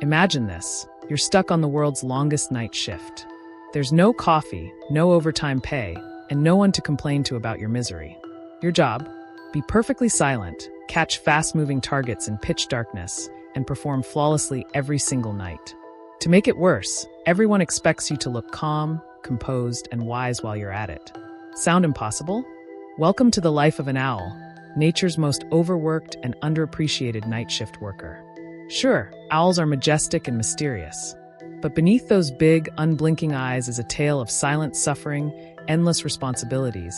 Imagine this. You're stuck on the world's longest night shift. There's no coffee, no overtime pay, and no one to complain to about your misery. Your job? Be perfectly silent, catch fast-moving targets in pitch darkness, and perform flawlessly every single night. To make it worse, everyone expects you to look calm, composed, and wise while you're at it. Sound impossible? Welcome to the life of an owl, nature's most overworked and underappreciated night shift worker. Sure, owls are majestic and mysterious. But beneath those big, unblinking eyes is a tale of silent suffering, endless responsibilities,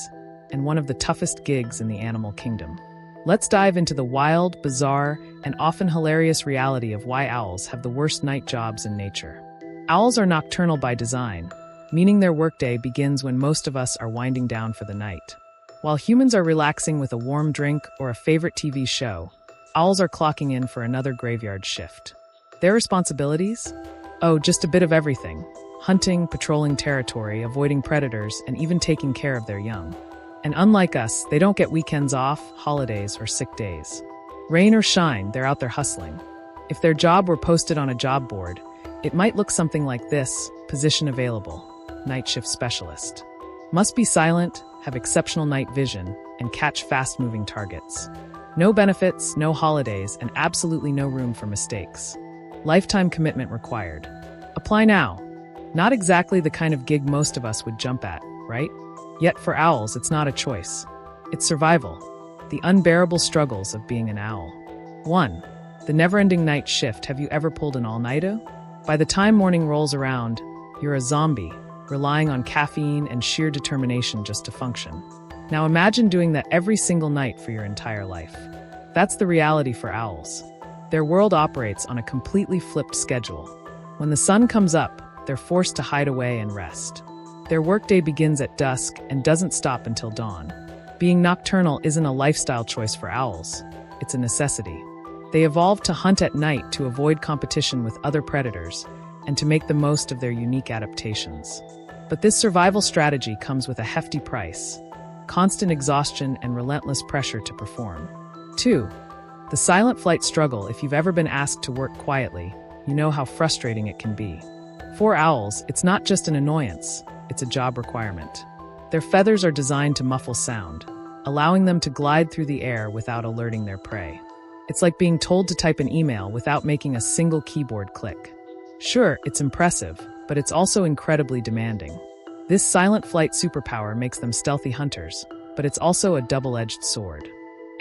and one of the toughest gigs in the animal kingdom. Let's dive into the wild, bizarre, and often hilarious reality of why owls have the worst night jobs in nature. Owls are nocturnal by design, meaning their workday begins when most of us are winding down for the night. While humans are relaxing with a warm drink or a favorite TV show, owls are clocking in for another graveyard shift. Their responsibilities? Oh, just a bit of everything. Hunting, patrolling territory, avoiding predators, and even taking care of their young. And unlike us, they don't get weekends off, holidays, or sick days. Rain or shine, they're out there hustling. If their job were posted on a job board, it might look something like this: position available, night shift specialist. Must be silent, have exceptional night vision, and catch fast-moving targets. No benefits, no holidays, and absolutely no room for mistakes. Lifetime commitment required. Apply now. Not exactly the kind of gig most of us would jump at, right? Yet for owls, it's not a choice. It's survival. The unbearable struggles of being an owl. 1. The never-ending night shift. Have you ever pulled an all-nighter? By the time morning rolls around, you're a zombie, relying on caffeine and sheer determination just to function. Now imagine doing that every single night for your entire life. That's the reality for owls. Their world operates on a completely flipped schedule. When the sun comes up, they're forced to hide away and rest. Their workday begins at dusk and doesn't stop until dawn. Being nocturnal isn't a lifestyle choice for owls. It's a necessity. They evolved to hunt at night to avoid competition with other predators and to make the most of their unique adaptations. But this survival strategy comes with a hefty price: constant exhaustion and relentless pressure to perform. 2. The silent flight struggle. If you've ever been asked to work quietly, you know how frustrating it can be. For owls, it's not just an annoyance, it's a job requirement. Their feathers are designed to muffle sound, allowing them to glide through the air without alerting their prey. It's like being told to type an email without making a single keyboard click. Sure, it's impressive, but it's also incredibly demanding. This silent flight superpower makes them stealthy hunters, but it's also a double-edged sword.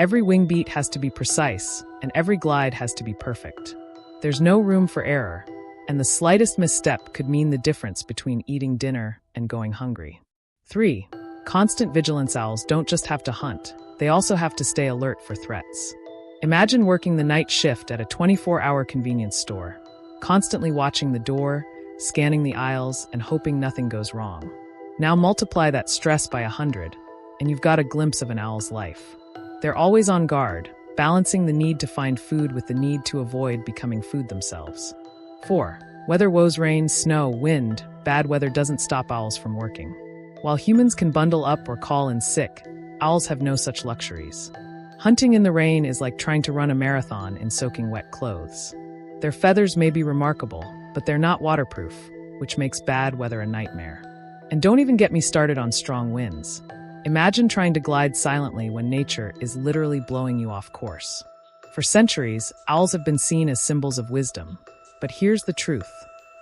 Every wing beat has to be precise, and every glide has to be perfect. There's no room for error, and the slightest misstep could mean the difference between eating dinner and going hungry. 3. Constant vigilance. Owls don't just have to hunt, they also have to stay alert for threats. Imagine working the night shift at a 24-hour convenience store, constantly watching the door, scanning the aisles, and hoping nothing goes wrong. Now multiply that stress by 100, and you've got a glimpse of an owl's life. They're always on guard, balancing the need to find food with the need to avoid becoming food themselves. 4. Weather woes. Rain, snow, wind, bad weather doesn't stop owls from working. While humans can bundle up or call in sick, owls have no such luxuries. Hunting in the rain is like trying to run a marathon in soaking wet clothes. Their feathers may be remarkable, but they're not waterproof, which makes bad weather a nightmare. And don't even get me started on strong winds. Imagine trying to glide silently when nature is literally blowing you off course. For centuries, owls have been seen as symbols of wisdom. But here's the truth: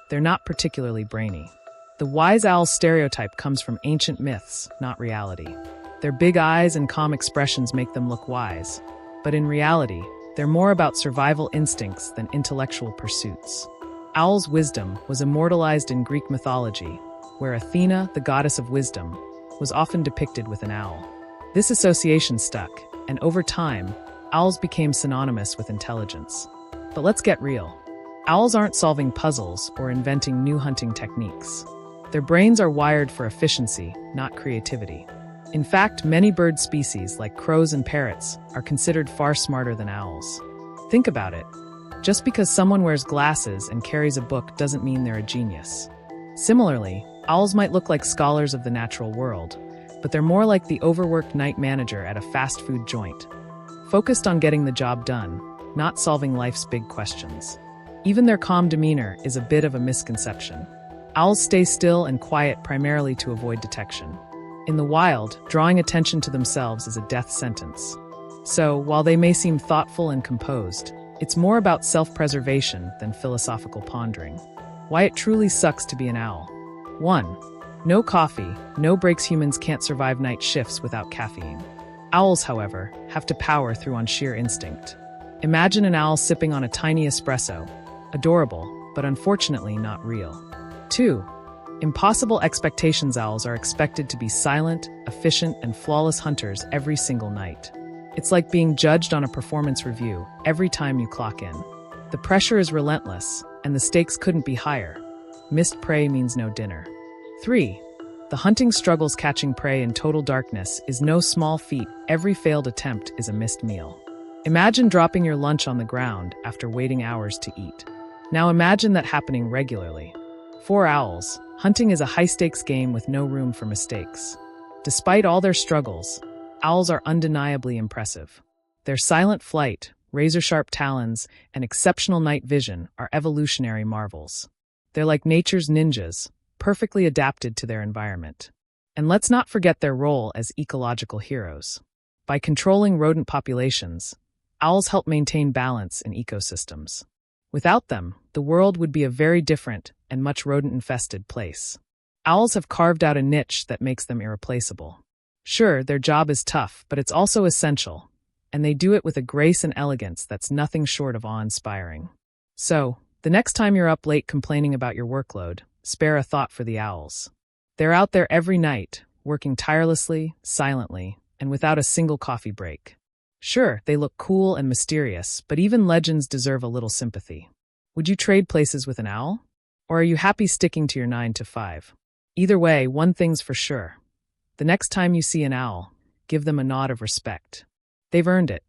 they're not particularly brainy. The wise owl stereotype comes from ancient myths, not reality. Their big eyes and calm expressions make them look wise, but in reality, they're more about survival instincts than intellectual pursuits. Owl's wisdom was immortalized in Greek mythology, where Athena, the goddess of wisdom, was often depicted with an owl. This association stuck, and over time, owls became synonymous with intelligence. But let's get real. Owls aren't solving puzzles or inventing new hunting techniques. Their brains are wired for efficiency, not creativity. In fact, many bird species, like crows and parrots, are considered far smarter than owls. Think about it. Just because someone wears glasses and carries a book doesn't mean they're a genius. Similarly, owls might look like scholars of the natural world, but they're more like the overworked night manager at a fast food joint, focused on getting the job done, not solving life's big questions. Even their calm demeanor is a bit of a misconception. Owls stay still and quiet primarily to avoid detection. In the wild, drawing attention to themselves is a death sentence. So, while they may seem thoughtful and composed, it's more about self-preservation than philosophical pondering. Why it truly sucks to be an owl. 1. No coffee, no breaks. Humans can't survive night shifts without caffeine. Owls, however, have to power through on sheer instinct. Imagine an owl sipping on a tiny espresso. Adorable, but unfortunately not real. 2. Impossible expectations. Owls are expected to be silent, efficient, and flawless hunters every single night. It's like being judged on a performance review every time you clock in. The pressure is relentless, and the stakes couldn't be higher. Missed prey means no dinner. 3. The hunting struggles. Catching prey in total darkness is no small feat. Every failed attempt is a missed meal. Imagine dropping your lunch on the ground after waiting hours to eat. Now imagine that happening regularly. For owls, hunting is a high-stakes game with no room for mistakes. Despite all their struggles, owls are undeniably impressive. Their silent flight, razor-sharp talons, and exceptional night vision are evolutionary marvels. They're like nature's ninjas, perfectly adapted to their environment. And let's not forget their role as ecological heroes. By controlling rodent populations, owls help maintain balance in ecosystems. Without them, the world would be a very different and much rodent-infested place. Owls have carved out a niche that makes them irreplaceable. Sure, their job is tough, but it's also essential, and they do it with a grace and elegance that's nothing short of awe-inspiring. So, the next time you're up late complaining about your workload, spare a thought for the owls. They're out there every night, working tirelessly, silently, and without a single coffee break. Sure, they look cool and mysterious, but even legends deserve a little sympathy. Would you trade places with an owl? Or are you happy sticking to your 9 to 5? Either way, one thing's for sure. The next time you see an owl, give them a nod of respect. They've earned it.